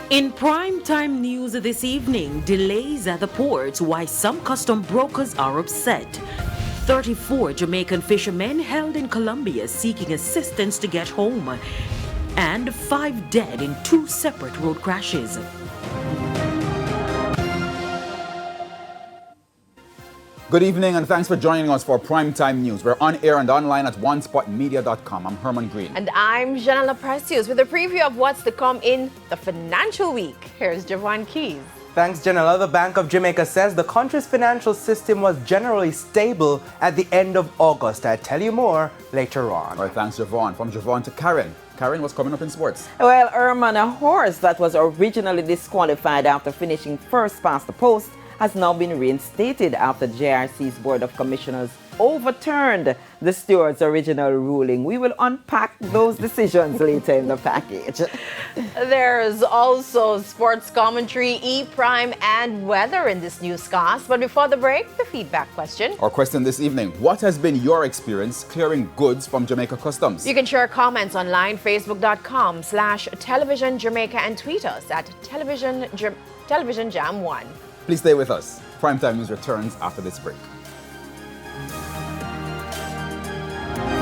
In primetime news this evening, delays at the ports, why some custom brokers are upset. 34 Jamaican fishermen held in Colombia seeking assistance to get home. And 5 dead in 2 separate road crashes. Good evening and thanks for joining us for Primetime News. We're on air and online at onespotmedia.com. I'm Herman Green. And I'm Janela Precious with a preview of what's to come in the financial week. Here's Javon Keys. Thanks, Janela. The Bank of Jamaica says the country's financial system was generally stable at the end of August. I'll tell you more later on. All right, thanks, Javon. From Javon to Karen. Karen, what's coming up in sports? Well, Herman, a horse that was originally disqualified after finishing first past the post has now been reinstated after JRC's Board of Commissioners overturned the steward's original ruling. We will unpack those decisions later in the package. There's also sports commentary, E-Prime, and weather in this newscast. But before the break, the feedback question. Our question this evening: what has been your experience clearing goods from Jamaica Customs? You can share comments online, facebook.com/television Jamaica, and tweet us at television jam1. Please stay with us. Primetime News returns after this break.